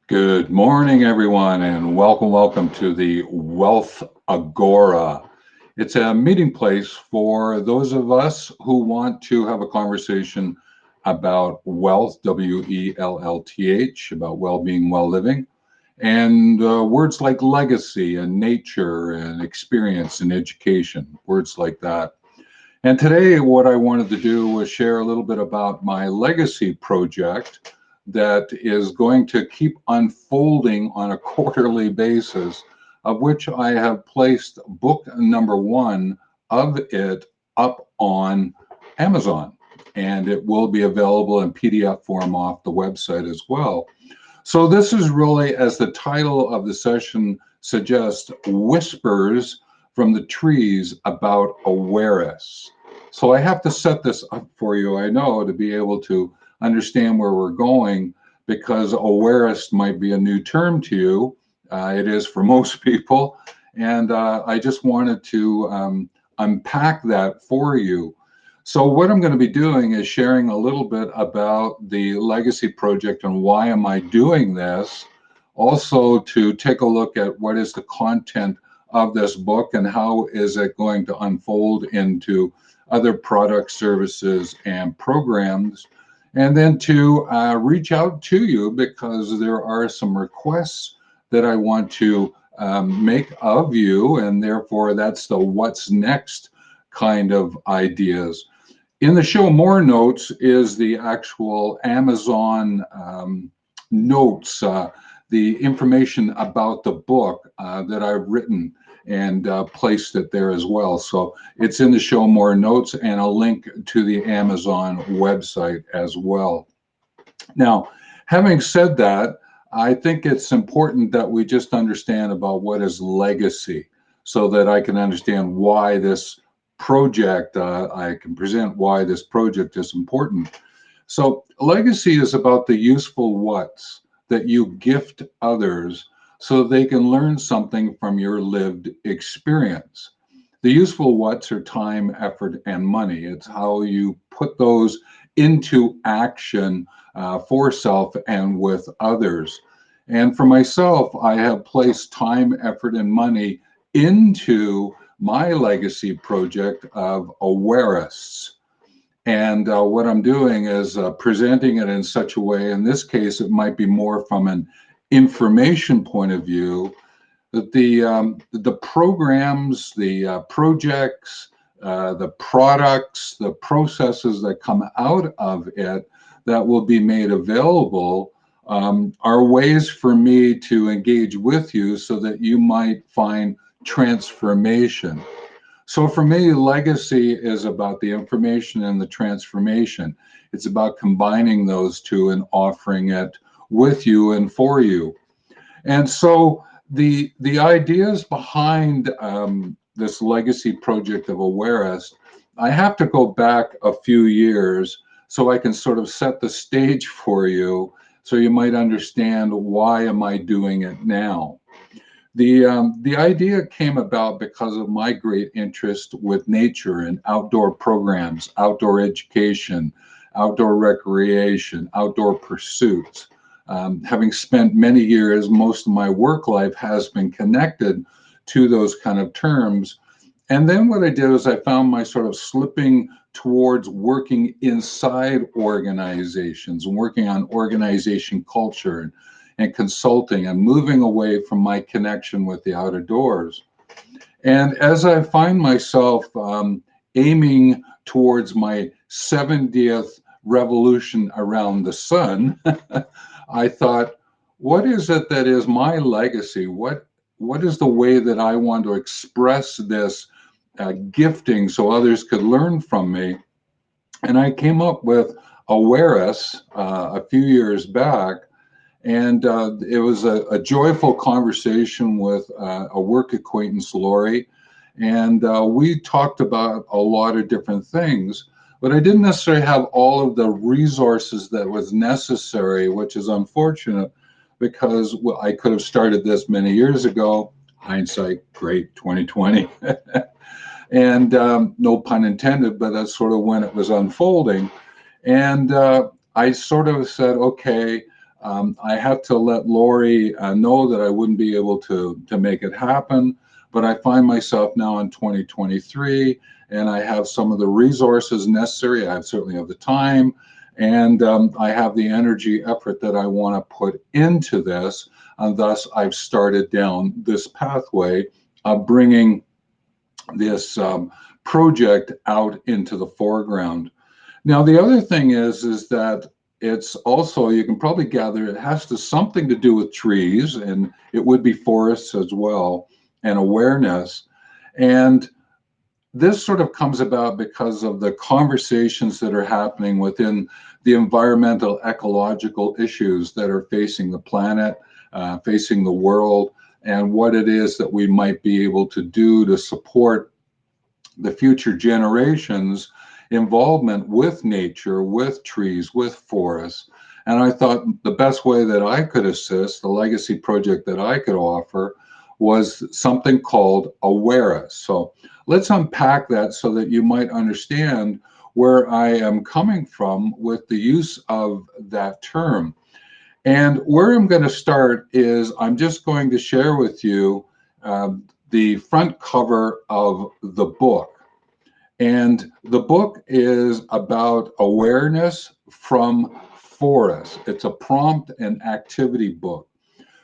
Good morning, everyone, and welcome to the Wealth Agora. It's a meeting place for those of us who want to have a conversation about wealth, WELLTH, about well being, well living, and words like legacy and nature and experience and education, words like that. And today, what I wanted to do was share a little bit about my legacy project that is going to keep unfolding on a quarterly basis, of which I have placed book number one of it up on Amazon. And it will be available in PDF form off the website as well. So, this is really, as the title of the session suggests, whispers from the trees about Awarests. So, I have to set this up for you, I know, to be able to understand where we're going, because Awarests might be a new term to you. It is for most people. And I just wanted to unpack that for you. So what I'm going to be doing is sharing a little bit about the legacy project and why am I doing this. Also to take a look at what is the content of this book and how is it going to unfold into other products, services, and programs. And then to reach out to you because there are some requests that I want to make of you. And therefore, that's the what's next kind of ideas. In the show more notes is the actual Amazon notes, the information about the book that I've written and placed it there as well. So it's in the show more notes and a link to the Amazon website as well. Now, having said that, I think it's important that we just understand about what is legacy so that I can understand why this project, I can present why this project is important. So, legacy is about the useful whats that you gift others so they can learn something from your lived experience. The useful whats are time, effort, and money. It's how you put those into action for self and with others. And for myself, I have placed time, effort, and money into my legacy project of Awarests. And what I'm doing is presenting it in such a way, in this case, it might be more from an information point of view, that the programs, the projects, the products, the processes that come out of it that will be made available are ways for me to engage with you so that you might find transformation. So for me, legacy is about the information and the transformation. It's about combining those two and offering it with you and for you. And so the ideas behind this legacy project of Awareness, I have to go back a few years so I can sort of set the stage for you, so you might understand why am I doing it now. The idea came about because of my great interest with nature and outdoor programs, outdoor education, outdoor recreation, outdoor pursuits. Having spent many years, most of my work life has been connected to those kind of terms. And then what I did is I found my sort of slipping towards working inside organizations and working on organization culture and consulting and moving away from my connection with the outer doors. And as I find myself aiming towards my 70th revolution around the sun, I thought, what is it that is my legacy? What is the way that I want to express this gifting so others could learn from me? And I came up with Awareness a few years back. And it was a joyful conversation with a work acquaintance, Lori. And we talked about a lot of different things, but I didn't necessarily have all of the resources that was necessary, which is unfortunate because I could have started this many years ago. Hindsight, great, 2020. And no pun intended, but that's sort of when it was unfolding. And I sort of said, okay, I have to let Lori know that I wouldn't be able to make it happen, but I find myself now in 2023, and I have some of the resources necessary. I certainly have the time, and I have the energy effort that I want to put into this, and thus I've started down this pathway of bringing this project out into the foreground. Now, the other thing is that it's also, you can probably gather, it has to something to do with trees, and it would be forests as well, and awareness. And this sort of comes about because of the conversations that are happening within the environmental ecological issues that are facing the planet, facing the world, and what it is that we might be able to do to support the future generations' involvement with nature, with trees, with forests. And I thought the best way that I could assist, the legacy project that I could offer, was something called Awarests. So let's unpack that so that you might understand where I am coming from with the use of that term. And where I'm going to start is I'm just going to share with you the front cover of the book. And the book is about awareness from forests. It's a prompt and activity book.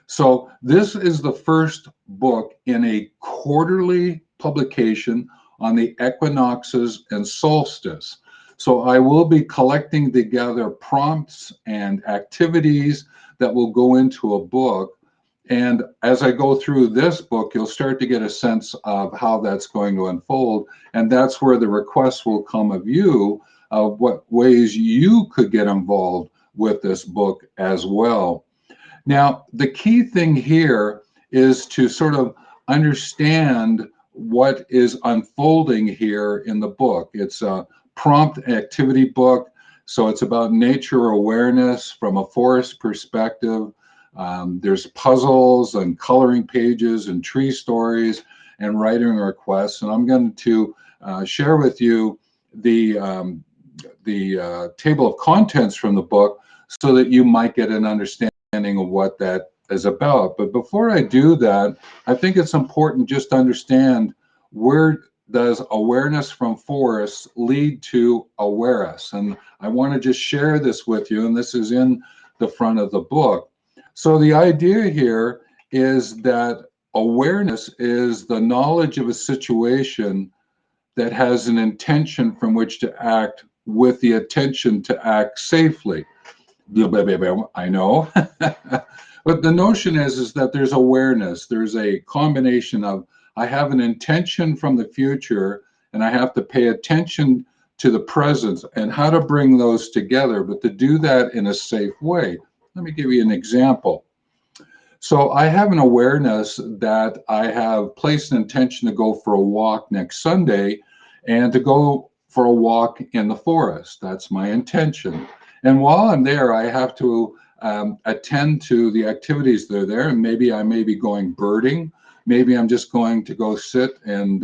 So this is the first book in a quarterly publication on the equinoxes and solstice. So I will be collecting together prompts and activities that will go into a book. And as I go through this book, you'll start to get a sense of how that's going to unfold. And that's where the requests will come of you of what ways you could get involved with this book as well. Now, the key thing here is to sort of understand what is unfolding here in the book. It's a prompt activity book, so it's about nature awareness from a forest perspective. There's puzzles and coloring pages and tree stories and writing requests, and I'm going to share with you the table of contents from the book so that you might get an understanding of what that is about. But before I do that, I think it's important just to understand, where does awareness from forests lead to Awarests? And I want to just share this with you, and this is in the front of the book. So the idea here is that awareness is the knowledge of a situation that has an intention from which to act, with the attention to act safely. I know. But the notion is that there's awareness. There's a combination of, I have an intention from the future, and I have to pay attention to the present and how to bring those together, but to do that in a safe way. Let me give you an example. So I have an awareness that I have placed an intention to go for a walk next Sunday, and to go for a walk in the forest. That's my intention. And while I'm there, I have to attend to the activities that are there. And maybe I may be going birding. Maybe I'm just going to go sit and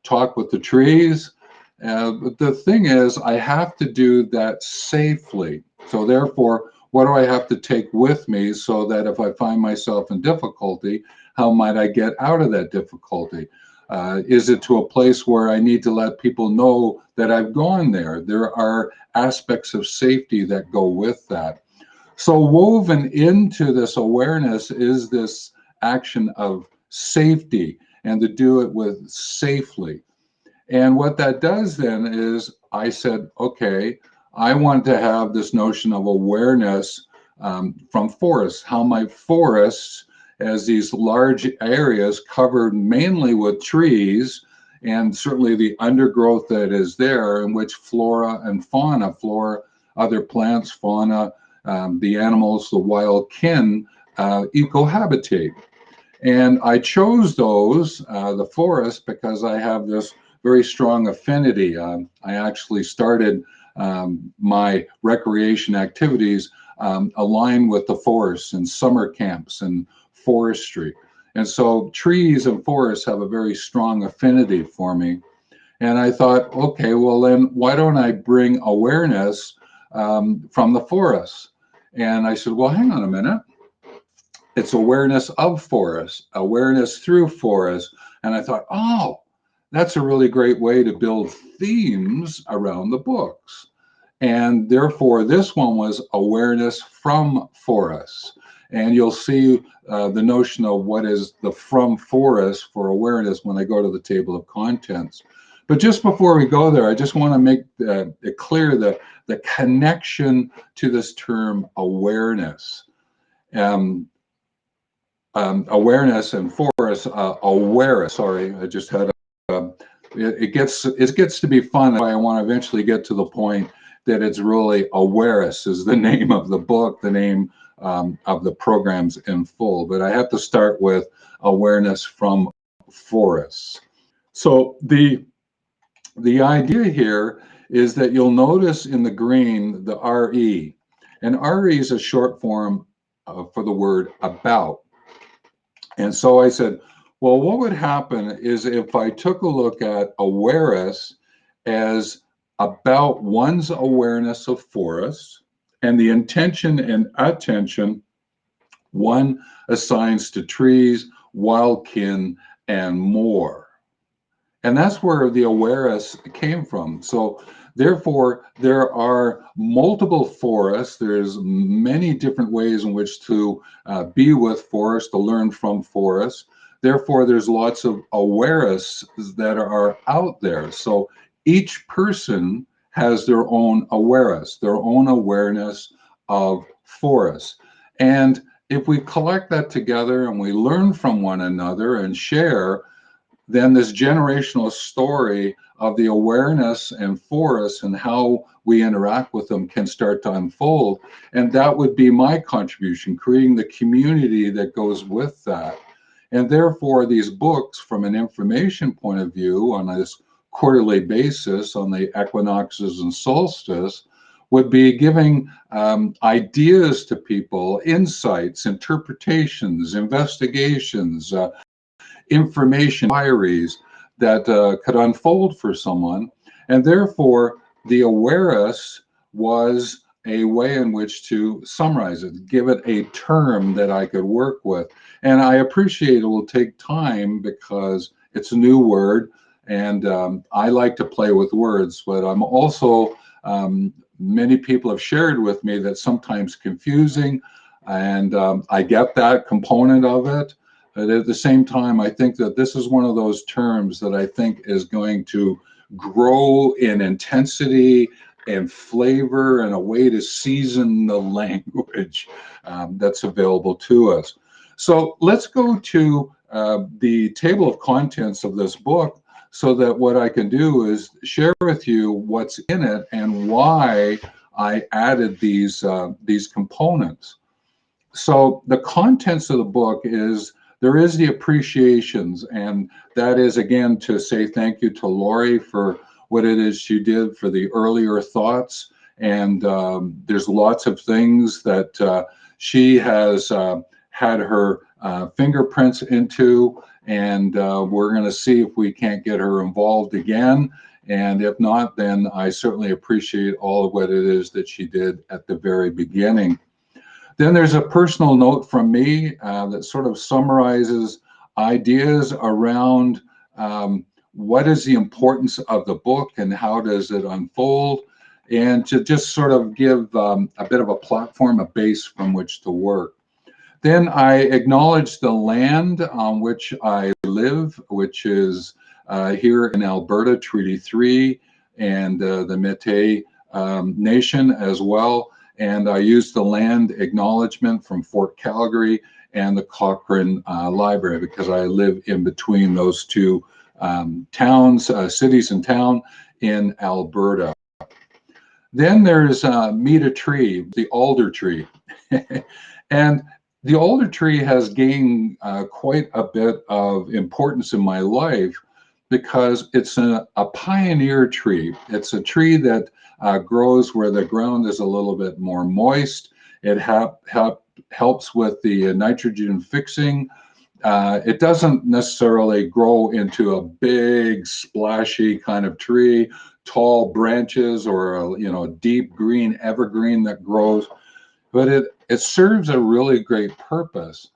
talk with the trees. But the thing is, I have to do that safely. So therefore, what do I have to take with me so that if I find myself in difficulty, how might I get out of that difficulty? Is it to a place where I need to let people know that I've gone there? There are aspects of safety that go with that. So woven into this awareness is this action of safety, and to do it with safely. And what that does then is, I said, okay, I want to have this notion of awareness from forests. How might forests, as these large areas covered mainly with trees, and certainly the undergrowth that is there, in which flora and fauna, other plants, fauna, the animals, the wild kin, cohabitate. And I chose those, the forest, because I have this very strong affinity. I actually started my recreation activities aligned with the forests and summer camps and forestry. And so trees and forests have a very strong affinity for me. And I thought, okay, well then why don't I bring awareness from the forests? And I said, well, hang on a minute. It's awareness of forest, awareness through forest. And I thought, oh, that's a really great way to build themes around the books. And therefore, this one was awareness from forests. And you'll see the notion of what is the from forest for awareness when I go to the table of contents. But just before we go there, I just want to make it clear that the connection to this term awareness. Um, Awareness and forest, aware. Sorry, I just had it gets to be fun. I want to eventually get to the point that it's really Awarests is the name of the book, the name of the programs in full. But I have to start with awareness from forests. So the idea here is that you'll notice in the green the RE, and RE is a short form for the word about. And so I said, well, what would happen is if I took a look at awareness as about one's awareness of forests and the intention and attention one assigns to trees, wildkin, and more. And that's where the awareness came from. So therefore, there are multiple forests. There's many different ways in which to be with forests, to learn from forests. Therefore, there's lots of awareness that are out there. So each person has their own awareness of forests. And if we collect that together and we learn from one another and share, then this generational story of the awareness and forests and how we interact with them can start to unfold. And that would be my contribution, creating the community that goes with that. And therefore, these books, from an information point of view, on this quarterly basis on the equinoxes and solstice, would be giving ideas to people, insights, interpretations, investigations, information, diaries that could unfold for someone. And therefore, the awareness was a way in which to summarize it, give it a term that I could work with. And I appreciate it will take time because it's a new word. And I like to play with words, but I'm also, many people have shared with me that sometimes confusing. And I get that component of it. But at the same time, I think that this is one of those terms that I think is going to grow in intensity and flavor and a way to season the language that's available to us. So let's go to the table of contents of this book so that what I can do is share with you what's in it and why I added these components. So the contents of the book is there is the appreciations, and that is again to say thank you to Lori for what it is she did for the earlier thoughts. And there's lots of things that she has had her fingerprints into, and we're going to see if we can't get her involved again. And if not, then I certainly appreciate all of what it is that she did at the very beginning. Then there's a personal note from me that sort of summarizes ideas around what is the importance of the book and how does it unfold, and to just sort of give a bit of a platform, a base from which to work. Then I acknowledge the land on which I live, which is here in Alberta, Treaty 3, and the Métis Nation as well. And I use the land acknowledgement from Fort Calgary and the Cochrane Library because I live in between those two towns, cities and town in Alberta. Then there's meet a tree, the alder tree. And the alder tree has gained quite a bit of importance in my life because it's a pioneer tree. It's a tree that grows where the ground is a little bit more moist. It helps with the nitrogen fixing. It doesn't necessarily grow into a big, splashy kind of tree, tall branches, or a deep green evergreen that grows. but it serves a really great purpose.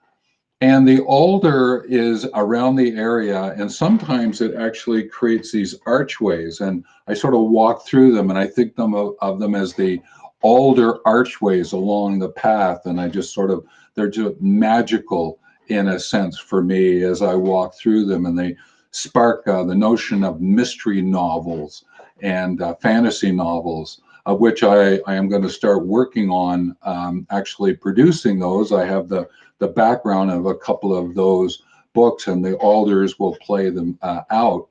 And the alder is around the area, and sometimes it actually creates these archways. And I sort of walk through them, and I think of them as the alder archways along the path. And I just sort of, they're just magical in a sense for me as I walk through them. And they spark the notion of mystery novels and fantasy novels, of which I am going to start working on actually producing those. I have the background of a couple of those books, and the alders will play them out.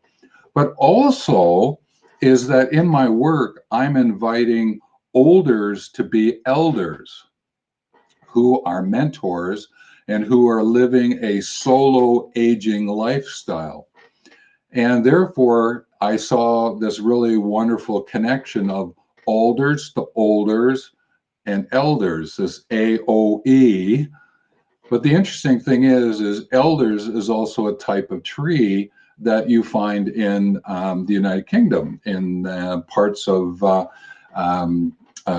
But also is that in my work, I'm inviting olders to be elders who are mentors and who are living a solo aging lifestyle. And therefore, I saw this really wonderful connection of alders to olders and elders, this AOE. But the interesting thing is elders is also a type of tree that you find in the United Kingdom, in parts of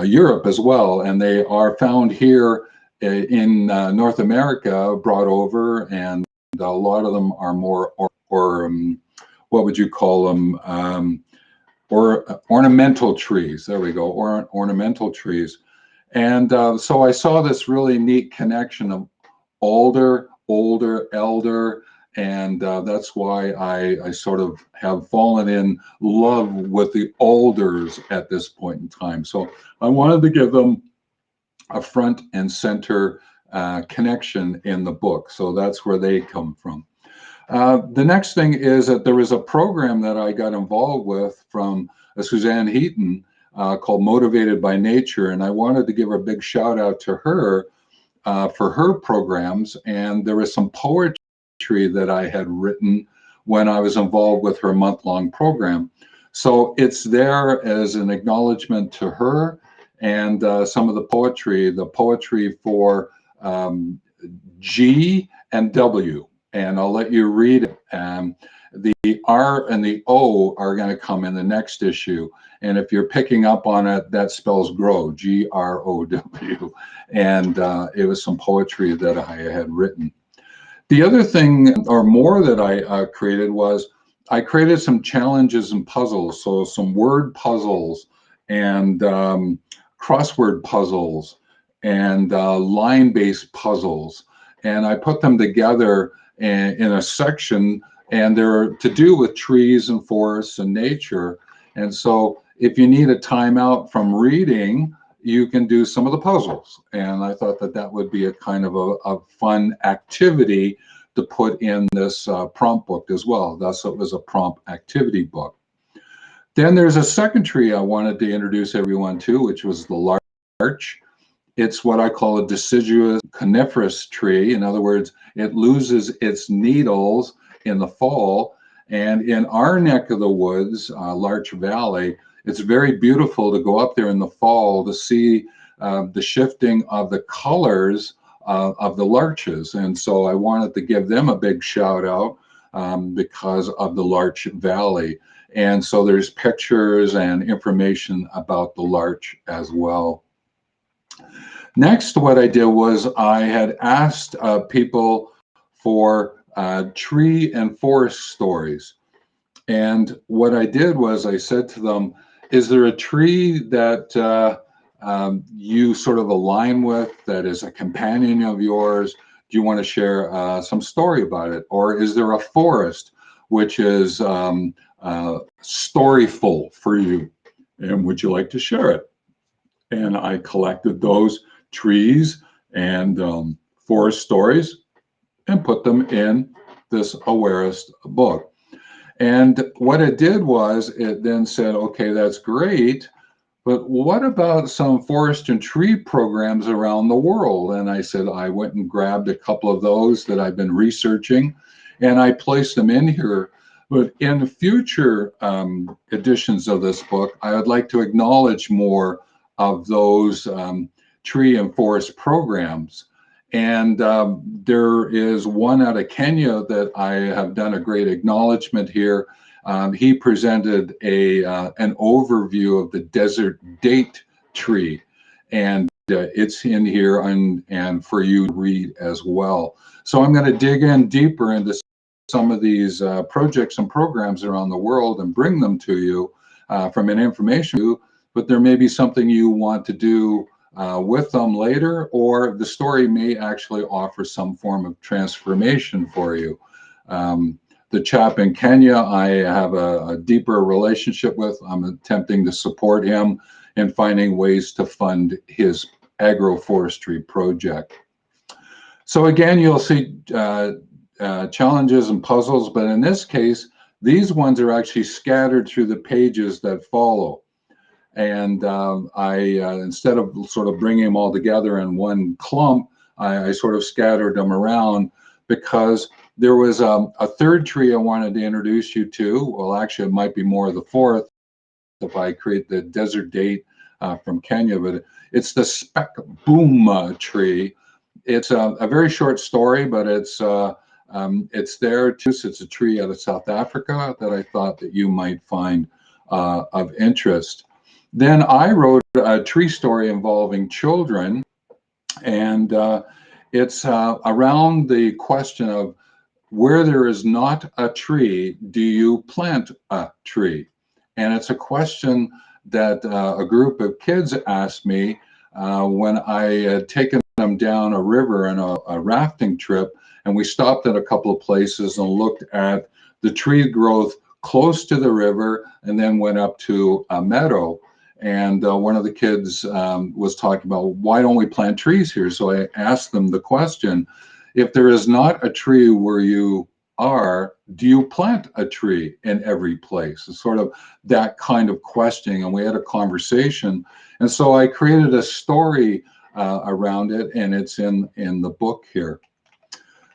Europe as well. And they are found here in North America, brought over, and a lot of them are more, what would you call them? Or ornamental trees. There we go, ornamental trees. And so I saw this really neat connection of older, elder, and that's why I sort of have fallen in love with the alders at this point in time. So I wanted to give them a front and center connection in the book. So that's where they come from. The next thing is that there was a program that I got involved with from Suzanne Heaton called Motivated by Nature, and I wanted to give a big shout out to her for her programs. And there was some poetry that I had written when I was involved with her month-long program. So it's there as an acknowledgement to her, and some of the poetry for G and W. And I'll let you read it. The R and the O are going to come in the next issue. And if you're picking up on it, that spells grow, Grow. And it was some poetry that I had written. The other thing, or more, that I created was I created some challenges and puzzles. So some word puzzles and crossword puzzles and line-based puzzles. And I put them together in a section, and they're to do with trees and forests and nature. And so if you need a timeout from reading, you can do some of the puzzles. And I thought that that would be a kind of a fun activity to put in this prompt book as well. Thus, it was a prompt activity book. Then there's a second tree I wanted to introduce everyone to, which was the larch. It's what I call a deciduous coniferous tree. In other words, it loses its needles in the fall. And in our neck of the woods, Larch Valley, it's very beautiful to go up there in the fall to see the shifting of the colors of the larches. And so I wanted to give them a big shout out because of the Larch Valley. And so there's pictures and information about the larch as well. Next, what I did was I had asked people for tree and forest stories. And what I did was I said to them, is there a tree that you sort of align with, that is a companion of yours? Do you want to share some story about it? Or is there a forest which is storyful for you? And would you like to share it? And I collected those trees and forest stories and put them in this Awarests book. And what it did was it then said, okay, that's great, but what about some forest and tree programs around the world? And I said, I went and grabbed a couple of those that I've been researching, and I placed them in here. But in future editions of this book, I would like to acknowledge more of those tree and forest programs. And there is one out of Kenya that I have done a great acknowledgement here. He presented an overview of the desert date tree. And it's in here and for you to read as well. So I'm going to dig in deeper into some of these projects and programs around the world and bring them to you from an information, but there may be something you want to do with them later, or the story may actually offer some form of transformation for you. The chap in Kenya, I have a deeper relationship with. I'm attempting to support him in finding ways to fund his agroforestry project. So again, you'll see challenges and puzzles, but in this case, these ones are actually scattered through the pages that follow. And instead of sort of bringing them all together in one clump, I sort of scattered them around because there was a third tree I wanted to introduce you to. Well, actually, it might be more of the fourth if I create the desert date from Kenya, but it's the speck boom tree. It's a very short story, but it's there too. So it's a tree out of South Africa that I thought that you might find of interest. Then I wrote a tree story involving children, and it's around the question of where there is not a tree, do you plant a tree? And it's a question that a group of kids asked me when I had taken them down a river on a rafting trip, and we stopped at a couple of places and looked at the tree growth close to the river and then went up to a meadow. And one of the kids was talking about, why don't we plant trees here? So I asked them the question, if there is not a tree where you are, do you plant a tree in every place? It's sort of that kind of questioning. And we had a conversation. And so I created a story around it, and it's in the book here.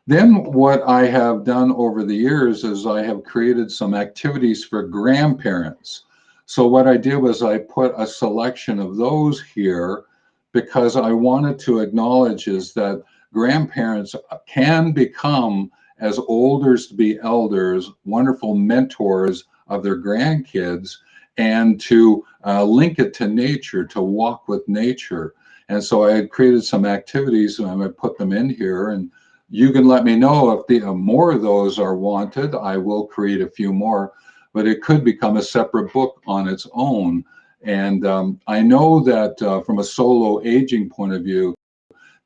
Then what I have done over the years is I have created some activities for grandparents. So what I did was I put a selection of those here because I wanted to acknowledge is that grandparents can become, as olders to be elders, wonderful mentors of their grandkids, and to link it to nature, to walk with nature. And so I had created some activities, and I'm going to put them in here, and you can let me know if more of those are wanted. I will create a few more, but it could become a separate book on its own. And I know that from a solo aging point of view,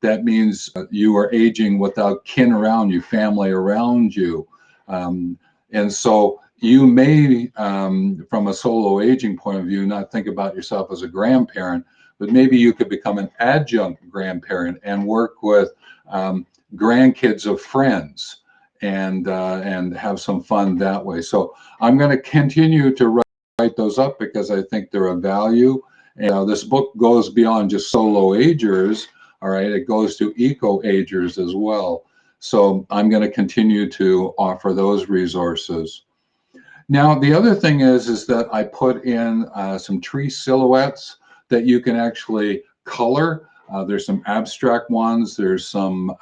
that means you are aging without kin around you, family around you. And so you may, from a solo aging point of view, not think about yourself as a grandparent, but maybe you could become an adjunct grandparent and work with grandkids of friends and have some fun that way. So I'm going to continue to write those up because I think they're of value. And this book goes beyond just solo agers. All right, it goes to eco-agers as well. So I'm going to continue to offer those resources. Now, the other thing is that I put in some tree silhouettes that you can actually color. There's some abstract ones. There's some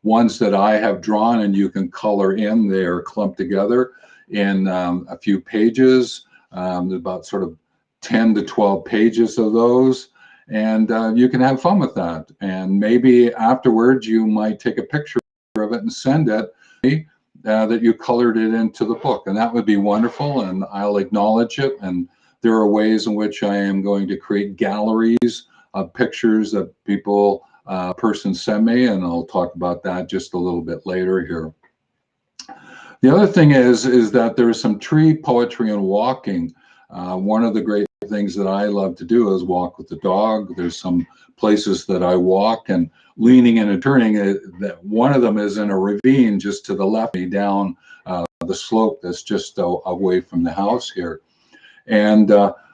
ones that I have drawn and you can color in. They are clumped together in a few pages. There's about sort of 10 to 12 pages of those. And you can have fun with that. And maybe afterwards you might take a picture of it and send it that you colored it into the book. And that would be wonderful. And I'll acknowledge it. And there are ways in which I am going to create galleries of pictures that persons send me. And I'll talk about that just a little bit later here. The other thing is that there is some tree poetry and walking. One of the great things that I love to do is walk with the dog. There's some places that I walk and leaning in and turning. That one of them is in a ravine just to the left, down the slope that's just away from the house here. And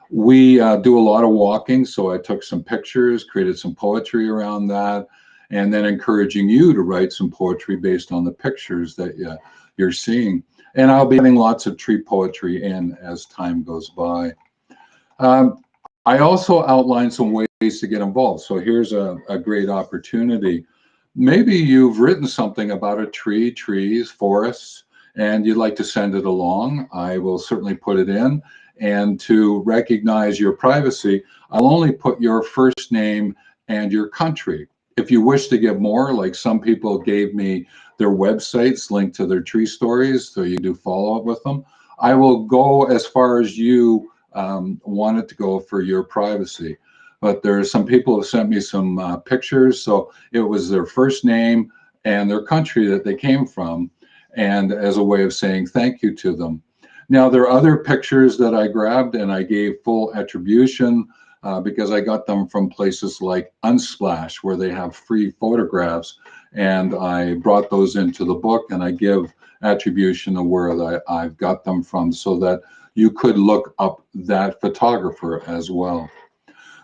we do a lot of walking. So I took some pictures, created some poetry around that, and then encouraging you to write some poetry based on the pictures that you're seeing. And I'll be having lots of tree poetry in as time goes by. I also outlined some ways to get involved. So here's a great opportunity. Maybe you've written something about a tree, trees, forests, and you'd like to send it along. I will certainly put it in. And to recognize your privacy, I'll only put your first name and your country. If you wish to give more, like some people gave me their websites linked to their tree stories, so you do follow up with them. I will go as far as you want it to go for your privacy. But there are some people who sent me some pictures. So it was their first name and their country that they came from, and as a way of saying thank you to them. Now, there are other pictures that I grabbed and I gave full attribution because I got them from places like Unsplash, where they have free photographs. And I brought those into the book, and I give attribution of where I've got them from so that you could look up that photographer as well.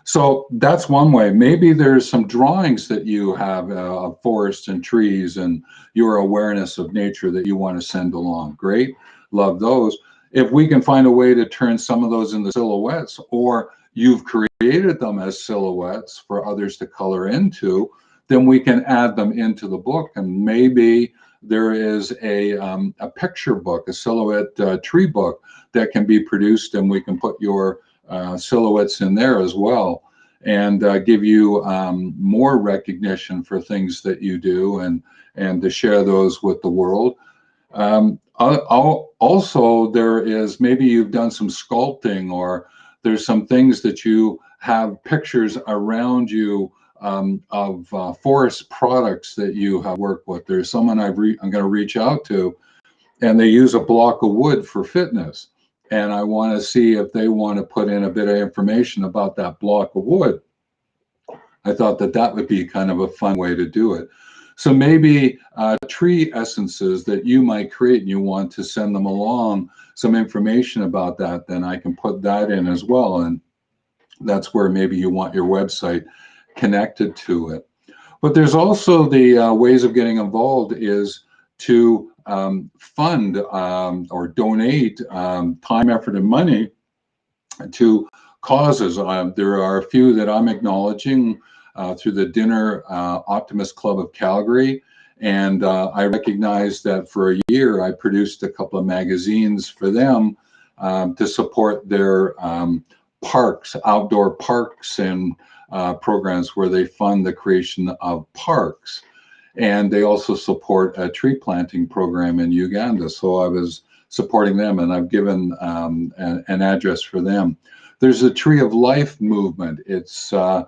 So that's one way. Maybe there's some drawings that you have of forests and trees and your awareness of nature that you want to send along. Great. Love those. If we can find a way to turn some of those into silhouettes, or you've created them as silhouettes for others to color into, then we can add them into the book. And maybe there is a picture book, a silhouette tree book that can be produced, and we can put your silhouettes in there as well, and give you more recognition for things that you do, and to share those with the world. Also, there is, maybe you've done some sculpting, or there's some things that you have pictures around you of forest products that you have worked with. There's someone I'm going to reach out to, and they use a block of wood for fitness. And I want to see if they want to put in a bit of information about that block of wood. I thought that that would be kind of a fun way to do it. So maybe tree essences that you might create and you want to send them along some information about that, then I can put that in as well. And that's where maybe you want your website connected to it. But there's also the ways of getting involved is to fund or donate time, effort, and money to causes. There are a few that I'm acknowledging through the Dinner Optimist Club of Calgary. And I recognize that for a year, I produced a couple of magazines for them to support their parks, outdoor parks, and programs where they fund the creation of parks. And they also support a tree planting program in Uganda. So I was supporting them, and I've given an address for them. There's a Tree of Life movement. It's a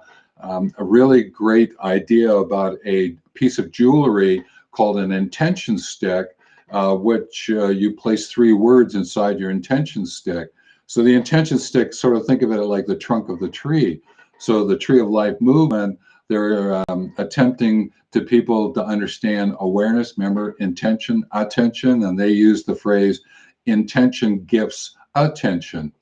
really great idea about a piece of jewelry called an intention stick, which you place 3 words inside your intention stick. So the intention stick, sort of think of it like the trunk of the tree. So the Tree of Life movement, they're attempting to people to understand awareness, remember intention, attention, and they use the phrase intention gifts attention.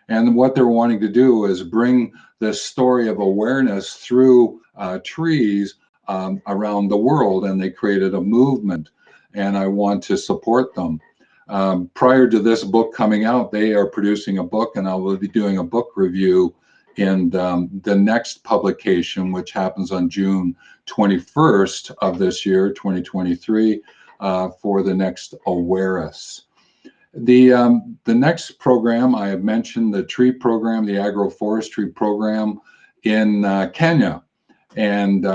And what they're wanting to do is bring this story of awareness through trees around the world, and they created a movement, and I want to support them. Prior to this book coming out, they are producing a book, and I will be doing a book review in the next publication, which happens on June 21st of this year, 2023, for the next Awarests. The next program I have mentioned, the tree program, the agroforestry program in Kenya. And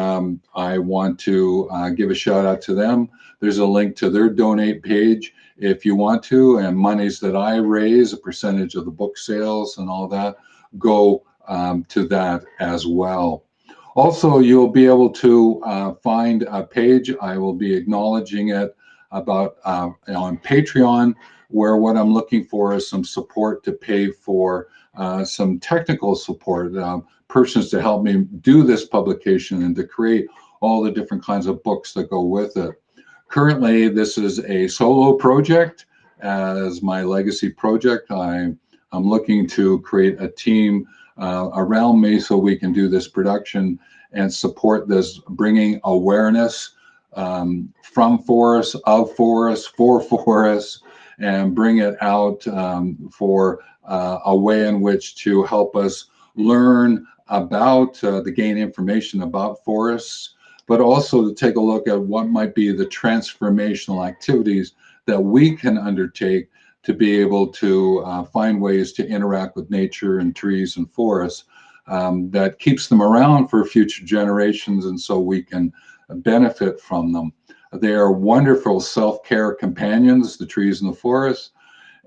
I want to give a shout out to them. There's a link to their donate page if you want to, and monies that I raise, a percentage of the book sales and all that, go to that as well. Also, you'll be able to find a page, I will be acknowledging it, about on Patreon, where what I'm looking for is some support to pay for some technical support, persons to help me do this publication and to create all the different kinds of books that go with it. Currently, this is a solo project as my legacy project. I'm looking to create a team around me so we can do this production and support this, bringing awareness from forests, of forests, for forests, and bring it out for a way in which to help us learn about, to gain information about forests, but also to take a look at what might be the transformational activities that we can undertake to be able to find ways to interact with nature and trees and forests that keeps them around for future generations, and so we can benefit from them. They are wonderful self-care companions, the trees in the forest,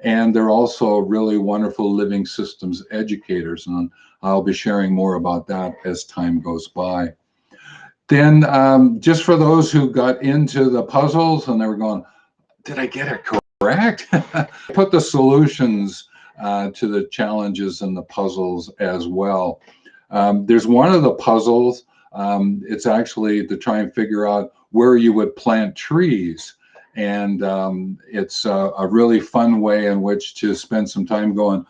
and they're also really wonderful living systems educators, and I'll be sharing more about that as time goes by. Then just for those who got into the puzzles and they were going, did I get it correct? Put the solutions to the challenges and the puzzles as well. There's one of the puzzles, it's actually to try and figure out where you would plant trees. And it's a really fun way in which to spend some time going,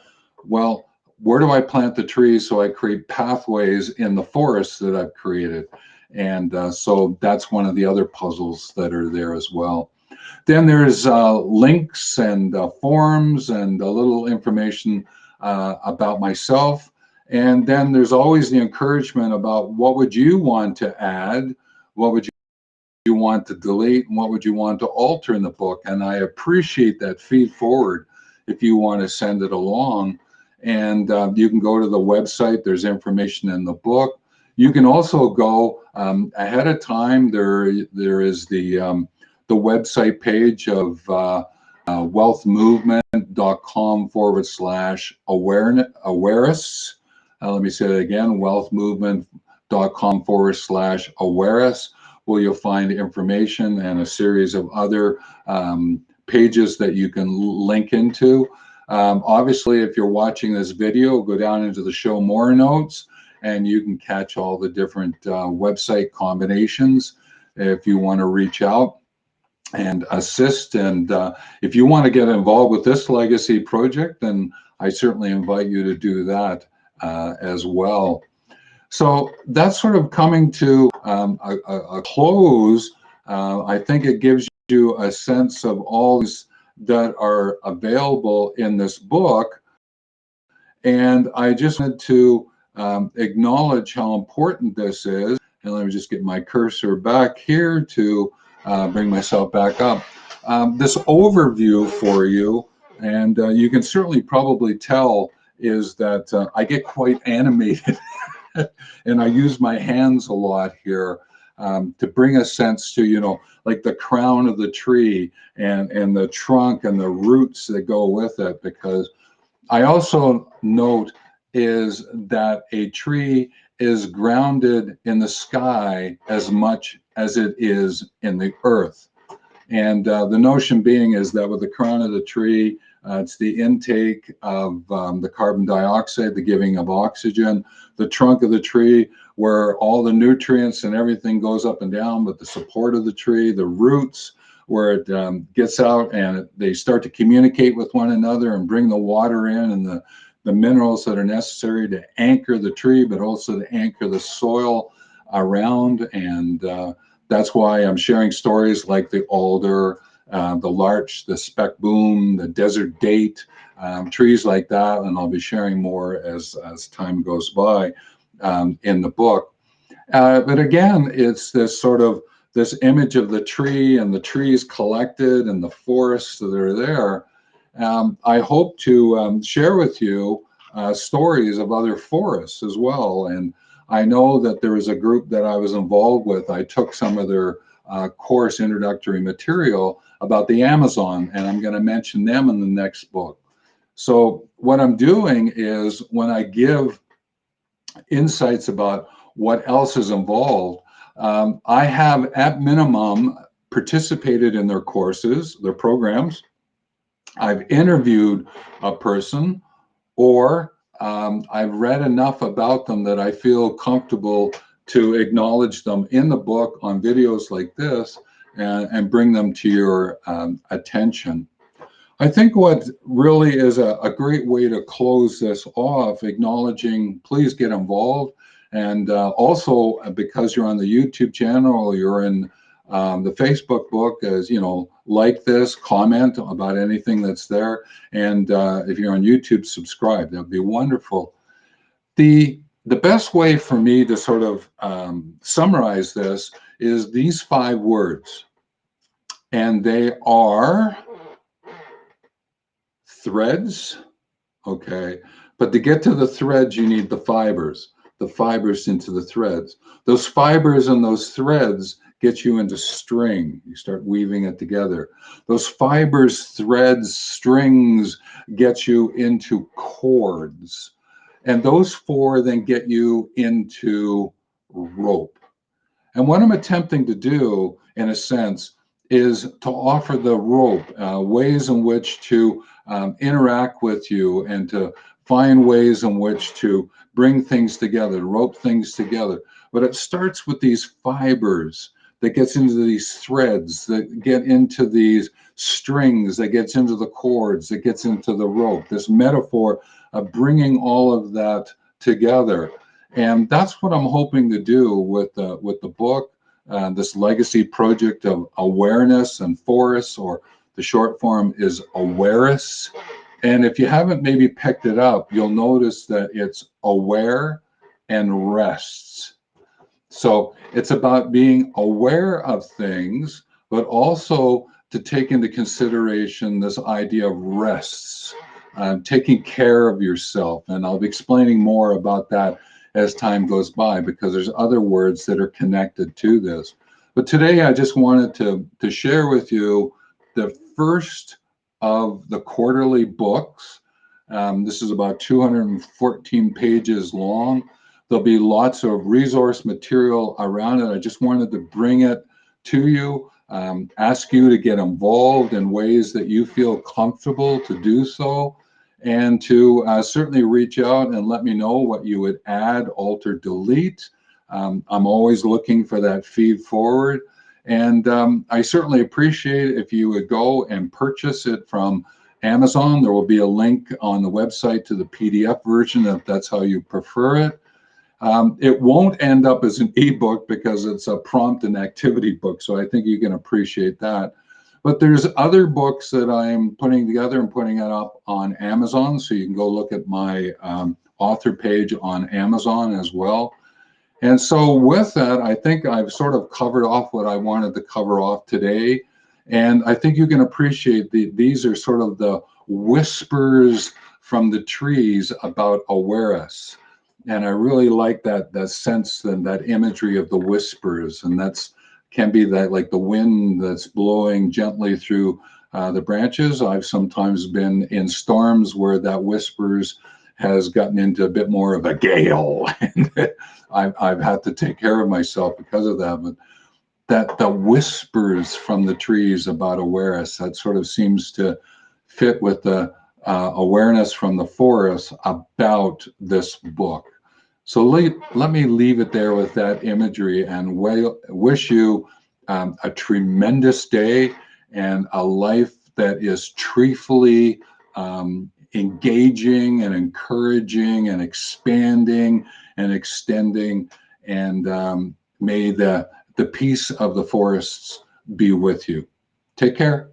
well, where do I plant the trees so I create pathways in the forest that I've created? And so that's one of the other puzzles that are there as well. Then there's links and forums and a little information about myself. And then there's always the encouragement about what would you want to add, what would you want to delete, and what would you want to alter in the book. And I appreciate that feed forward if you want to send it along. And you can go to the website, there's information in the book. You can also go ahead of time. There is the website page of wealthmovement.com/awarests. Let me say that again, wealthmovement.com/awarests, where you'll find information and a series of other pages that you can link into. Obviously, if you're watching this video, go down into the show more notes, and you can catch all the different website combinations if you want to reach out and assist. And if you want to get involved with this legacy project, then I certainly invite you to do that as well. So that's sort of coming to a close. I think it gives you a sense of all these that are available in this book. And I just wanted to acknowledge how important this is. And let me just get my cursor back here to bring myself back up. This overview for you, and you can certainly probably tell, is that I get quite animated and I use my hands a lot here to bring a sense to, you know, like the crown of the tree and the trunk and the roots that go with it. Because I also note is that a tree is grounded in the sky as much as it is in the earth. And the notion being is that with the crown of the tree, it's the intake of the carbon dioxide, the giving of oxygen, the trunk of the tree, where all the nutrients and everything goes up and down, but the support of the tree, the roots, where it gets out and they start to communicate with one another and bring the water in and the minerals that are necessary to anchor the tree, but also to anchor the soil around. And that's why I'm sharing stories like the alder, the larch, the speck boom, the desert date, trees like that. And I'll be sharing more as time goes by in the book. But again, it's this sort of this image of the tree and the trees collected and the forests that are there. I hope to share with you stories of other forests as well. And I know that there was a group that I was involved with. I took some of their course introductory material about the Amazon, and I'm going to mention them in the next book. So what I'm doing is when I give insights about what else is involved, I have at minimum participated in their courses, their programs. I've interviewed a person, or I've read enough about them that I feel comfortable to acknowledge them in the book on videos like this and bring them to your attention. I think what really is a great way to close this off, acknowledging, please get involved. And also, because you're on the YouTube channel, you're in the Facebook book, as you know, like this, comment about anything that's there. And if you're on YouTube, subscribe. That'd be wonderful. The best way for me to sort of summarize this is these 5 words. And they are threads, okay? But to get to the threads, you need the fibers. the fibers into the threads. Those fibers and those threads get you into string. You start weaving it together. Those fibers, threads, strings get you into cords. And those four then get you into rope. And what I'm attempting to do, in a sense, is to offer the rope ways in which to interact with you and to find ways in which to bring things together, rope things together. But it starts with these fibers that gets into these threads, that get into these strings, that gets into the cords, that gets into the rope. This metaphor of bringing all of that together. And that's what I'm hoping to do with the book, this legacy project of awareness and forests, or the short form is Awarests. And if you haven't maybe picked it up, you'll notice that it's aware and rests. So it's about being aware of things, but also to take into consideration this idea of rests, taking care of yourself. And I'll be explaining more about that as time goes by, because there's other words that are connected to this. But today I just wanted to share with you the first of the quarterly books. This is about 214 pages long. There'll be lots of resource material around it. I just wanted to bring it to you, ask you to get involved in ways that you feel comfortable to do so, and to certainly reach out and let me know what you would add, alter, delete. I'm always looking for that feed forward. And I certainly appreciate if you would go and purchase it from Amazon. There will be a link on the website to the PDF version if that's how you prefer it. It won't end up as an ebook because it's a prompt and activity book, so I think you can appreciate that. But there's other books that I'm putting together and putting it up on Amazon, so you can go look at my author page on Amazon as well. And so with that, I think I've sort of covered off what I wanted to cover off today. And I think you can appreciate these are sort of the whispers from the trees about Awarests. And I really like that sense and that imagery of the whispers. And that's can be that like the wind that's blowing gently through the branches. I've sometimes been in storms where that whispers has gotten into a bit more of a gale. And I've had to take care of myself because of that. But that the whispers from the trees about awareness, that sort of seems to fit with the awareness from the forest about this book. So let me leave it there with that imagery, and wish you a tremendous day and a life that is treefully engaging and encouraging and expanding and extending. And may the peace of the forests be with you. Take care.